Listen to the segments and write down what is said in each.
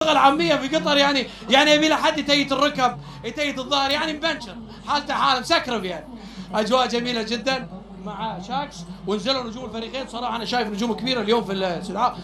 باللغه العاميه في قطر يعني يبي له حد يتيت الركب يتيت الظهر يعني مبنشر حالته حاله مسكرف يعني. اجواء جميله جدا مع شاكس ونزلوا نجوم الفريقين. صراحه انا شايف نجوم كبيره اليوم في الاستدعاء.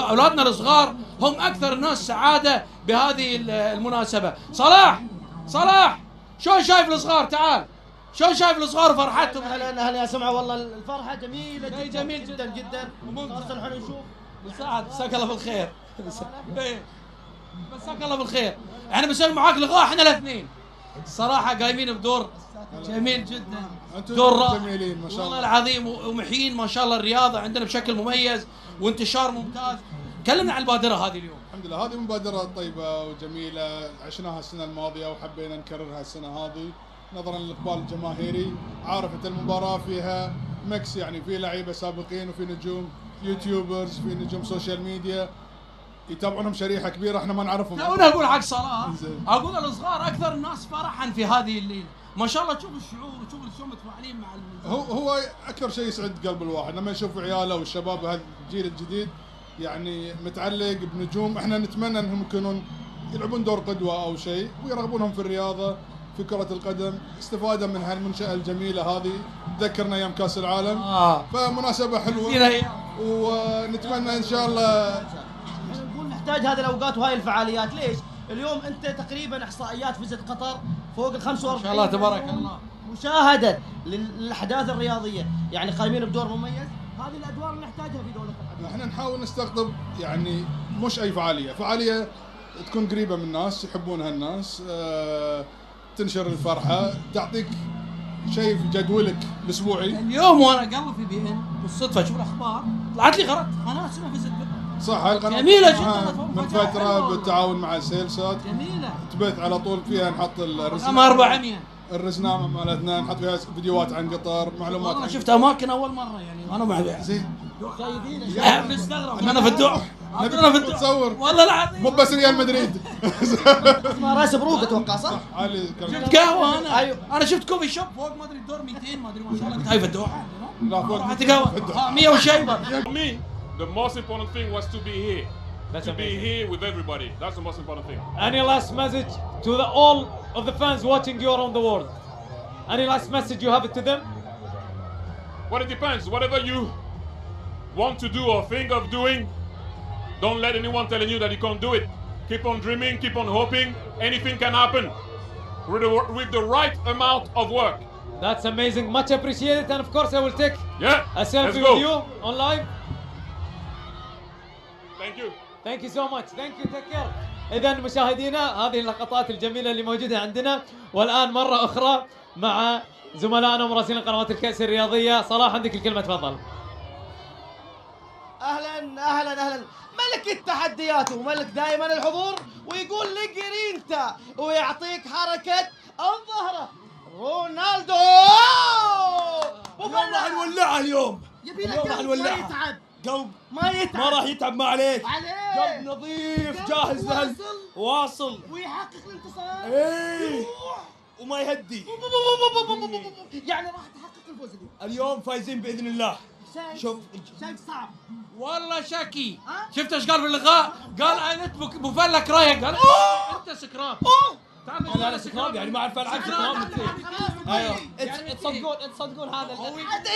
اولادنا الصغار هم اكثر الناس سعاده بهذه المناسبه. صلاح شلون شايف الصغار؟ تعال شلون شايف الصغار وفرحتهم؟ اهلا يا سمعه، والله الفرحه جميله جدا جميل جدا جدا. خاصه الحين نشوف مساعد مساك الله بالخير. مساك الله بالخير. احنا بنسوي معاك لقاء احنا الاثنين صراحه قايمين بدور جميل جدا. دور جميلين ما شاء الله والله العظيم ومحيين ما شاء الله الرياضه عندنا بشكل مميز وانتشار ممتاز. كلمنا عن البادره هذه اليوم. الحمد لله هذه مبادرة طيبة وجميلة عشناها السنة الماضية وحبينا نكررها السنة هذه نظرا للإقبال الجماهيري. عارف انت المباراة فيها ميكس يعني في لعيبة سابقين وفي نجوم يوتيوبرز في نجوم سوشيال ميديا يتابعونهم شريحة كبيرة احنا ما نعرفهم. انا اقول حق صلاح اقول الصغار اكثر الناس فرحا في هذه الليله ما شاء الله. تشوف الشعور وتشوف شلون متفاعلين مع هو اكثر شيء يسعد قلب الواحد لما يشوف عياله والشباب هذا الجيل الجديد يعني متعلق بنجوم احنا نتمنى انهم يكونون يلعبون دور قدوه او شيء ويرغبونهم في الرياضه في كره القدم استفاده من هالمنشاه الجميله هذه تذكرنا ايام كاس العالم. فمناسبه حلوه ونتمنى ان شاء الله. نقول نحتاج هذه الاوقات وهاي الفعاليات. ليش؟ اليوم انت تقريبا احصائيات فيزت قطر فوق ال 45 ما شاء الله تبارك الله مشاهده للاحداث الرياضيه، يعني قايمين بدور مميز. هذه الادوار اللي نحتاجها في دوله الحديث. احنا نحاول نستقطب يعني مش اي فعاليه تكون قريبه من الناس يحبونها الناس تنشر الفرحه تعطيك شيء في جدولك الاسبوعي. اليوم وانا قلب في بي ان بالصدفه اشوف الاخبار طلعت لي قناه اسمها فيزت قطر. صح هاي القناه جميله جدا من فتره بالتعاون مع سيلسات جميله تبث على طول فيها نحط الرزنامه 400 الرزنامه مالتنا نحط فيها فيديوهات عن قطر معلومات. والله شفت اماكن اول مره يعني انا مع زين جايبين مستغرب انا في الدوحه انا في الدوحه تصور والله العظيم مو بس ريال مدريد. اسمها راس بروق اتوقع صح؟ شفت قهوه انا ايوه انا شفت كوفي شوب فوق ما ادري الدور 200 ما ادري ما شاء الله قلت هاي في الدوحه. لا فوق رحت قهوه 100 وشيبه. Me, the most important thing was to be here. That's to amazing. be here with everybody. That's the most important thing. Any last message to all of the fans watching you around the world? Any last message you have it to them? Well, it depends. Whatever you want to do or think of doing, don't let anyone telling you that you can't do it. Keep on dreaming, keep on hoping. Anything can happen with the right amount of work. That's amazing. Much appreciated. And of course, I will take Yeah, a selfie let's go. with you on live. Thank you. Thank you so much. Thank you. Take care. إذا مشاهدينا هذه اللقطات الجميلة اللي موجودة عندنا. والآن مرة أخرى مع زملائنا مراسلين قنوات الكأس الرياضية. صلاح عندك الكلمة تفضل. اهلا ملك التحديات وملك دائما الحضور ويقول لك جرينتا ويعطيك حركه الظهره رونالدو. اليوم راح نولعها اليوم. يبي لك قلب ما يتعب قلب ما يتعب ما راح يتعب ما عليك. عليه قلب نظيف جاهز له واصل ويحقق الانتصار. ايه وما يهدي. يعني راح تحقق الفوز اليوم فايزين باذن الله. شوف شايف صعب والله شكي. شفت ايش قال في اللقاء؟ قال انت مفلك رايك. قال انت سكران. انا سكران يعني ما اعرف العب سكران. ايوه تصدقون هذا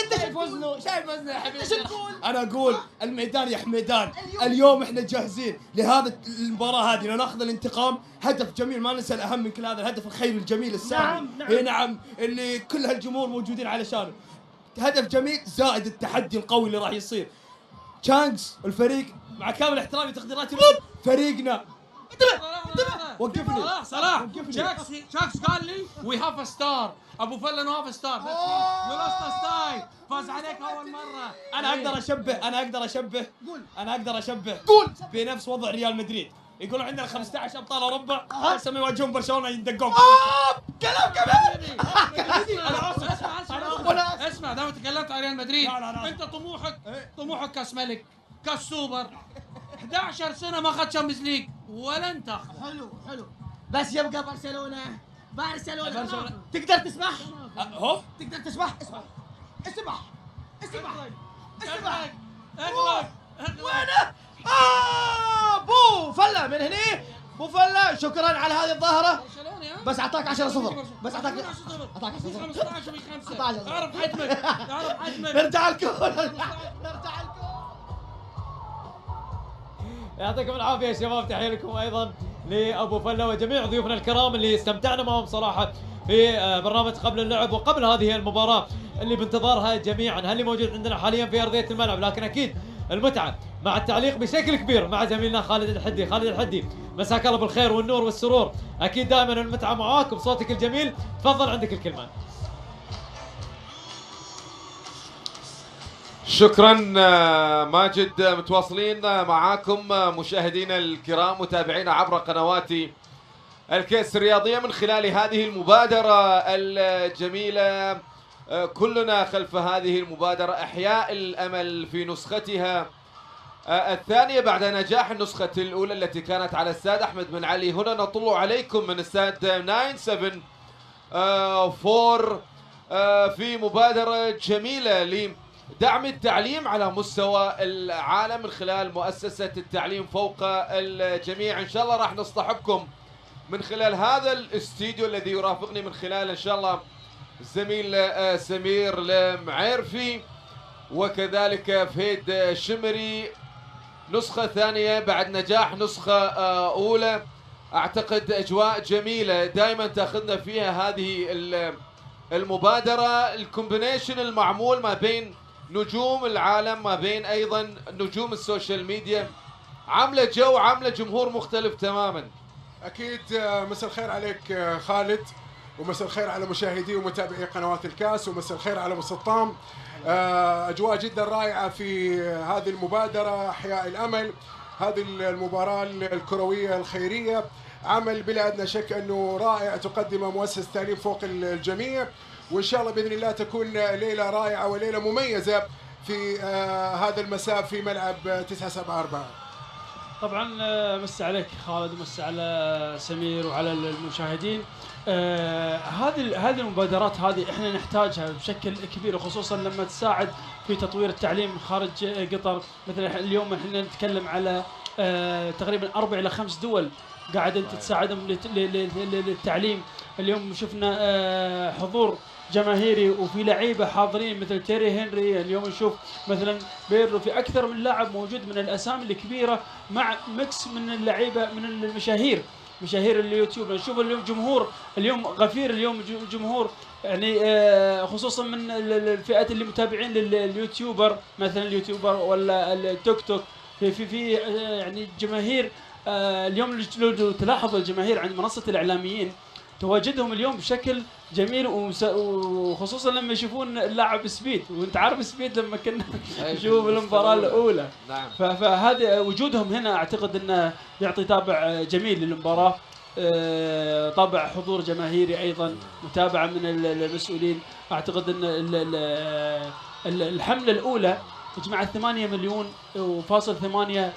انت شايف وزنه يا حبيبي. ايش تقول؟ انا اقول الميدان يا حميدان. اليوم احنا جاهزين لهذا المباراه هذه لناخذ الانتقام. هدف جميل ما ننسى الاهم من كل هذا الهدف الخير الجميل السامي. نعم اللي كل هالجمهور موجودين علشانه. هدف جميل زائد التحدي القوي اللي راح يصير. تشانكس الفريق مع كامل احترامي تقديراتي فريقنا. وقفني صلاح. شاكس قال لي وي هاف ا ستار. ابو فلان هاف ستار. يو لاست ستايل فاز عليك اول مره. انا اقدر اشبه قول بنفس وضع ريال مدريد. يقولون عندنا 15 ابطال اوروبا هسه يواجهون برشلونه يندقون. كلام كبير. انا اسمع دام تكلمت عن ريال مدريد. انت طموحك كاس ملك كاس سوبر 11 سنه ما اخذ شامبيونز ليج ولا انت. حلو بس يبقى برشلونه تقدر تسبح. تقدر تسبح. اسبح وينه؟ بو فله من هني، بو فله. شكرا على هذه الظاهره، بس اعطاك 10-0، بس اعطاك 10. اعرف حجمك، اعرف حجمك. نرجع الكون، نرجع الكون. يعطيكم العافيه يا شباب، تحيه لكم ايضا لابو فله وجميع ضيوفنا الكرام اللي استمتعنا معهم صراحه في برنامج قبل اللعب وقبل هذه المباراه اللي بانتظارها جميعا. هل موجود عندنا حاليا في ارضيه الملعب، لكن اكيد المتعه مع التعليق بشكل كبير مع زميلنا خالد الحدي. خالد الحدي مساك الله بالخير والنور والسرور، اكيد دائما المتعه معاك بصوتك الجميل، تفضل عندك الكلمه. شكرا ماجد. متواصلين معاكم مشاهدينا الكرام متابعينا عبر قنوات الكأس الرياضية من خلال هذه المبادرة الجميلة. كلنا خلف هذه المبادرة، إحياء الأمل في نسختها الثانية بعد نجاح النسخة الأولى التي كانت على استاد أحمد بن علي. هنا نطل عليكم من استاد 974 في مبادرة جميلة لدعم التعليم على مستوى العالم من خلال مؤسسة التعليم فوق الجميع. إن شاء الله راح نصطحبكم من خلال هذا الاستديو الذي يرافقني من خلال إن شاء الله الزميل سمير المعيرفي وكذلك فهيد شمري. نسخة ثانية بعد نجاح نسخة أولى، أعتقد أجواء جميلة دائما تأخذنا فيها هذه المبادرة. الكومبينيشن المعمول ما بين نجوم العالم ما بين أيضا نجوم السوشيال ميديا، عاملة جو، عاملة جمهور مختلف تماما. أكيد. مساء الخير عليك خالد، ومساء الخير على مشاهدي ومتابعي قنوات الكاس، ومساء الخير على مسطام. أجواء جدا رائعة في هذه المبادرة إحياء الأمل، هذه المباراة الكروية الخيرية، عمل بلا أدنى شك أنه رائع تقدمه مؤسسة التعليم فوق الجميع، وإن شاء الله بإذن الله تكون ليلة رائعة وليلة مميزة في هذا المساء في ملعب 974. طبعا مسا عليك خالد ومسا على سمير وعلى المشاهدين. هذه المبادرات هذه احنا نحتاجها بشكل كبير، وخصوصا لما تساعد في تطوير التعليم خارج قطر. مثلا اليوم احنا نتكلم على تقريبا 4 إلى 5 دول قاعدة تساعدهم للتعليم. اليوم شفنا حضور جماهيري وفي لعيبه حاضرين مثل تيري هنري. اليوم نشوف مثلا بيرلو، في اكثر من لاعب موجود من الاسامي الكبيره مع ميكس من اللعيبه من المشاهير، مشاهير اليوتيوب. نشوف اليوم جمهور اليوم غفير، اليوم جمهور يعني خصوصا من الفئات اللي متابعين لليوتيوبر، مثلا اليوتيوبر ولا التيك توك. في يعني جماهير اليوم لو تلاحظ الجماهير عند منصه الاعلاميين تواجدهم اليوم بشكل جميل، وخصوصا لما يشوفون اللاعب سبيد، وانت عارف سبيد لما كنا نشوف المباراه الاولى. نعم. فهذا وجودهم هنا اعتقد انه يعطي طابع جميل للمباراه، طابع حضور جماهيري ايضا، متابعه من المسؤولين. اعتقد ان الحمله الاولى جمعت 8 مليون وفاصل 8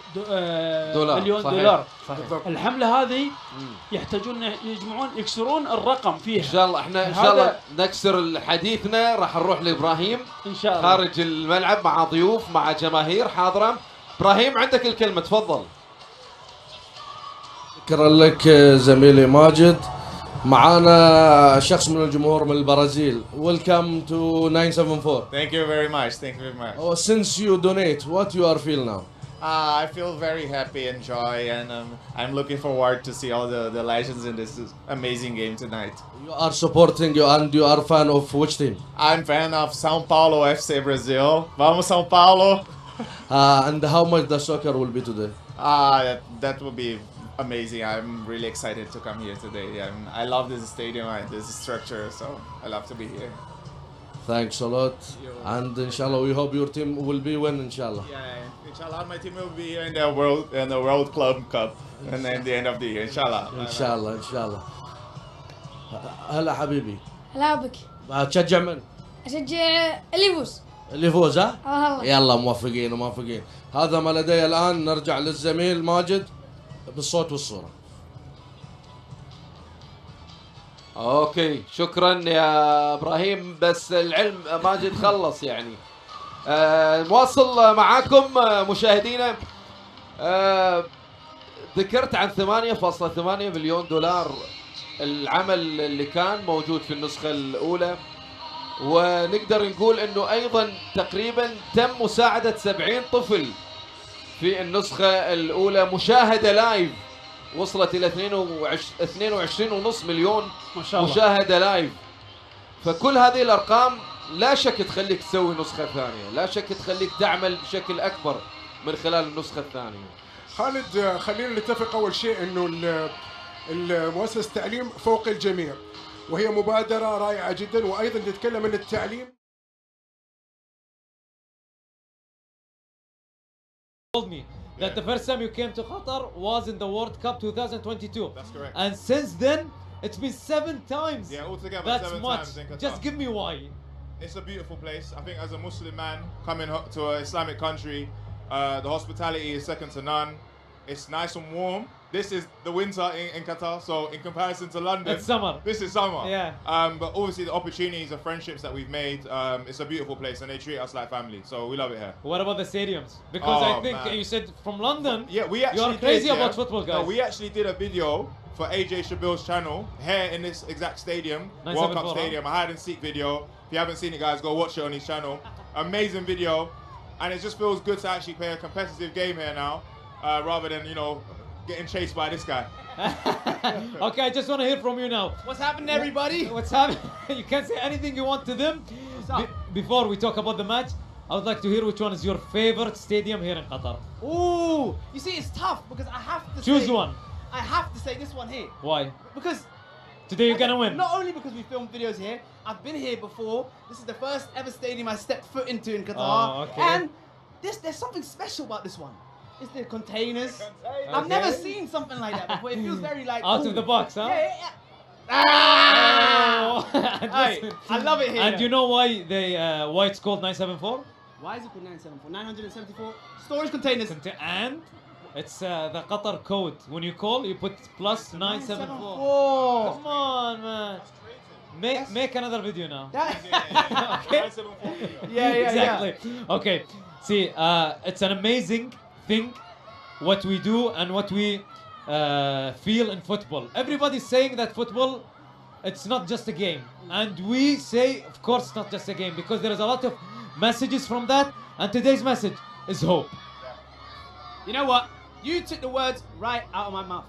مليون دولار. صحيح. الحملة هذه يحتاجون يكسرون الرقم فيها. ان شاء الله احنا ان شاء الله نكسر حديثنا، راح نروح لابراهيم ان شاء الله خارج الملعب مع ضيوف مع جماهير حاضرة. ابراهيم عندك الكلمة، تفضل. شكرا لك زميلي ماجد. معانا شخص من الجمهور من البرازيل. Welcome to 974. Thank you very much. Thank you very much. Oh, since you donate, what you are feel now? I feel very happy and joy, and I'm looking forward to see all the legends in this amazing game tonight. You are supporting you and you are fan of which team? I'm fan of São Paulo FC Brazil. Vamos São Paulo! And how much the soccer will be today? That will be amazing. I'm really excited to come here today. I love this stadium and this structure, so I love to be here. Thanks a lot. And inshallah, we hope your team will be win. Inshallah. Yeah, inshallah, my team will be here in the World Club Cup, and then the end of the year. Inshallah. inshallah inshallah. هلا حبيبي. هلا بك. تشجع من؟ اشجع اللي يفوز. اللي يفوز ها؟ والله. يلا موفقين وموفقين. هذا ما لدي الان. نرجع للزميل ماجد بالصوت والصورة. اوكي شكرا يا ابراهيم، بس العلم ماجد خلص يعني. نواصل معاكم مشاهدينا. ذكرت عن 8.8 مليون دولار العمل اللي كان موجود في النسخة الأولى، ونقدر نقول أنه أيضا تقريبا تم مساعدة 70 طفل في النسخة الأولى. مشاهدة لايف وصلت إلى 22.5 مليون ما شاء الله. مشاهدة لايف. فكل هذه الأرقام لا شك تخليك تسوي نسخة ثانية، لا شك تخليك تعمل بشكل أكبر من خلال النسخة الثانية. خالد، خلينا نتفق أول شيء أنه المؤسسة التعليم فوق الجميع، وهي مبادرة رائعة جدا. وأيضا نتكلم عن التعليم. told me that the first time you came to Qatar was in the World Cup 2022. That's correct. And since then, it's been 7 times. Yeah, altogether That's 7 much. times in Qatar. Just give me why. It's a beautiful place. I think as a Muslim man coming to an Islamic country, the hospitality is second to none. It's nice and warm. This is the winter in Qatar, so in comparison to London, It's summer. This is summer. Yeah. But obviously the opportunities, the friendships that we've made, it's a beautiful place, and they treat us like family. So we love it here. What about the stadiums? Because I Oh, think man. you said from London. Yeah, we actually You're crazy did, about yeah. football, guys. No, we actually did a video for AJ Shabil's channel here in this exact stadium, Nice World having Cup fun, huh? Stadium. A hide and seek video. If you haven't seen it, guys, go watch it on his channel. Amazing video, and it just feels good to actually play a competitive game here now, rather than getting chased by this guy. Okay, I just want to hear from you now. What's happening, everybody? What's happening? You can say anything you want to them. Before we talk about the match, I would like to hear which one is your favorite stadium here in Qatar. Ooh, you see, it's tough because I have to Choose say, one. I have to say this one here. Why? Because Today you're gonna win. not only because we filmed videos here, I've been here before. This is the first ever stadium I stepped foot into in Qatar. Oh, okay. And there's something special about this one. It's the containers. I've never seen something like that before. It feels very like Out of ooh. the box, huh? Yeah. Ah! And Hey, listen- I love it here. And you know why it's called 974? Why is it called 974? 974 storage containers. And it's the Qatar code. When you call, you put plus 974. 974. Come on, man. Make another video now. Okay. Yeah. Exactly. Okay. See, it's an amazing thing what we do and what we feel in football. Everybody's saying that football, it's not just a game. And we say, of course, it's not just a game because there is a lot of messages from that. And today's message is hope. You know what? You took the words right out of my mouth.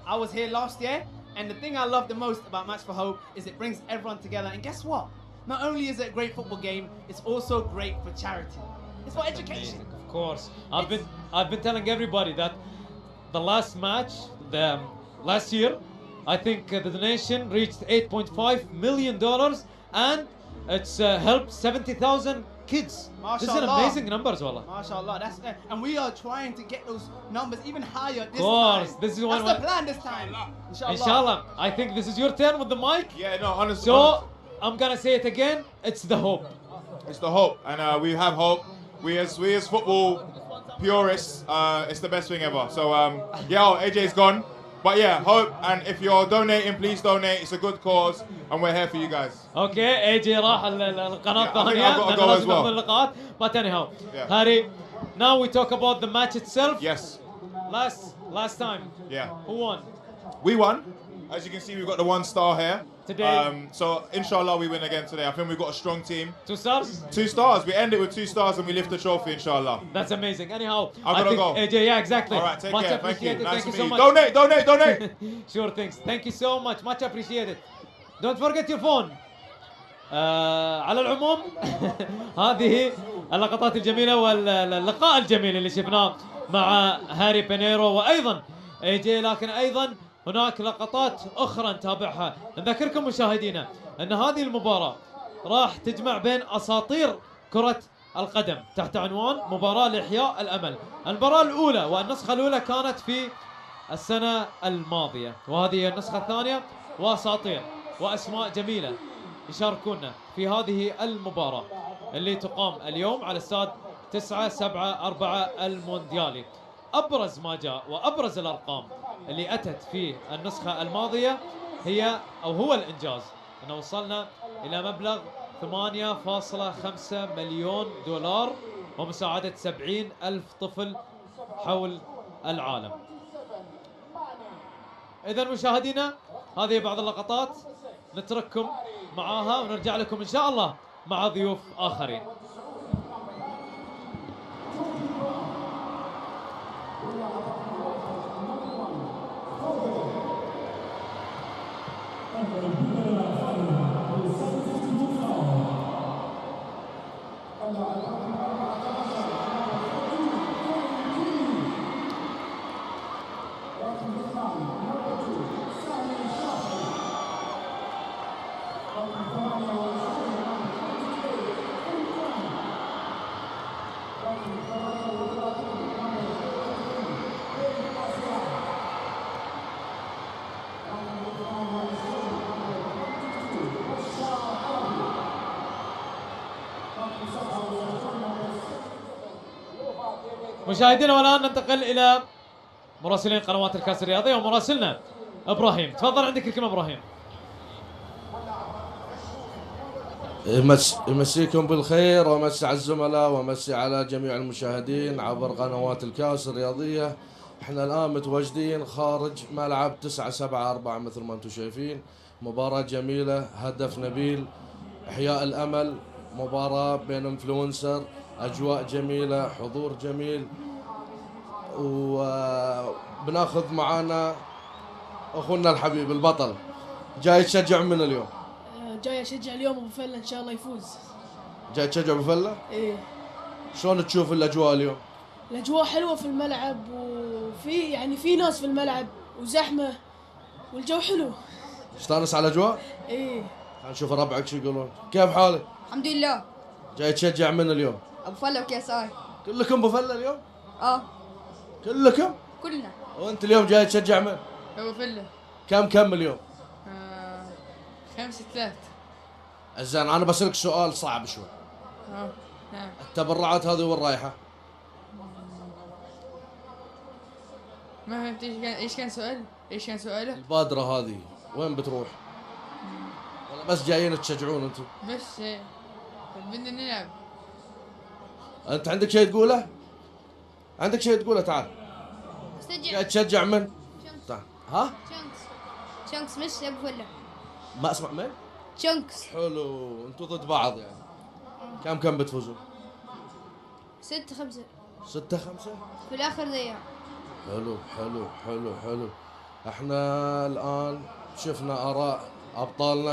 I was here last year, and the thing I love the most about Match for Hope is it brings everyone together. And guess what? Not only is it a great football game, it's also great for charity. It's for education. Of course. I've been telling everybody that the last match, last year, I think the donation reached $8.5 million and it's helped 70,000 kids. This is an MashaAllah. amazing numbers, wallah. MashaAllah, and we are trying to get those numbers even higher this Of course, time. this is That's one. the plan this time. Inshallah. Inshallah. I think this is your turn with the mic. Yeah, no, honestly. So I'm gonna say it again. It's the hope. It's the hope, and we have hope. We as football purists, it's the best thing ever. So AJ's gone, but yeah, hope. And if you're donating, please donate. It's a good cause, and we're here for you guys. Okay, AJ راح القناة Yeah, I think الثانية. I've got to لأنه go لازم as well. ناخذ اللقاءات. But anyhow, Yeah. Harry, now we talk about the match itself. Yes. Last time. Yeah. Who won? We won. As you can see, we've got the 1 star here. Today. So inshallah we win again today. I think we've got a strong team. 2 stars? 2 stars. We end it with 2 stars and we lift the trophy, inshallah. That's amazing. Anyhow, I've gotta think go. AJ, yeah, exactly. All right, take Much care. Thank you. appreciated. Nice Thank to you so meet much. you. Donate. Sure things. Thank you so much. Much appreciated. Don't forget your phone. على العموم هذه اللقطات الجميلة واللقاء الجميل اللي شفناه مع هاري بينيرو وأيضا AJ، لكن أيضا هناك لقطات أخرى نتابعها. نذكركم مشاهدينا أن هذه المباراة راح تجمع بين أساطير كرة القدم تحت عنوان مباراة لإحياء الأمل. المباراة الأولى والنسخة الأولى كانت في السنة الماضية، وهذه النسخة الثانية، وأساطير وأسماء جميلة يشاركونا في هذه المباراة اللي تقام اليوم على استاد 974 المونديالي. أبرز ما جاء وأبرز الأرقام اللي أتت في النسخة الماضية هو الإنجاز، أنه وصلنا إلى مبلغ 8.5 مليون دولار ومساعدة 70,000 طفل حول العالم. إذا مشاهدينا هذه بعض اللقطات نترككم معاها ونرجع لكم إن شاء الله مع ضيوف آخرين. مشاهدينا والآن ننتقل إلى مراسلين قنوات الكاس الرياضية ومراسلنا إبراهيم. تفضل عندك الكلمة إبراهيم. يمسيكم بالخير ومسي على الزملاء ومسي على جميع المشاهدين عبر قنوات الكاس الرياضية. احنا الآن متواجدين خارج ملعب 9/7/4 مثل ما انتم شايفين. مباراة جميلة، هدف نبيل، إحياء الأمل، مباراة بين انفلونسر، أجواء جميلة، حضور جميل، وبناخذ معانا أخونا الحبيب البطل. جاي تشجع من اليوم؟ جاي اشجع اليوم ابو فله ان شاء الله يفوز. جاي تشجع ابو فله؟ ايه. شلون تشوف الاجواء اليوم؟ الاجواء حلوه في الملعب، وفي يعني في ناس في الملعب وزحمه والجو حلو. تستانس على الاجواء؟ ايه. تعال نشوف ربعك شو يقولون. كيف حالك؟ الحمد لله. جاي تشجع من اليوم؟ ابو فله وكاس اي. كلكم ابو فله اليوم؟ اه كلكم؟ كلنا. وانت اليوم جاي تشجع من؟ ابو فله. كم اليوم؟ 5-3. زين انا بسألك سؤال صعب شوي. نعم. التبرعات هذه وين رايحه؟ ما فهمت ايش كان سؤال؟ ايش كان سؤاله؟ البادره هذه وين بتروح؟ ولا بس جايين تشجعون انتم؟ بس بدنا نلعب. انت عندك شيء تقوله؟ عندك شيء تقوله؟ تعال. جاي تشجع من؟ تعال. ها؟ شانكس مش ابو فله. ما اسمع من؟ شانكس. حلو، انتم ضد بعض يعني. كم بتفوزوا؟ 6-5. 6-5؟ في الاخر ضيع. حلو. احنا الان شفنا اراء ابطالنا.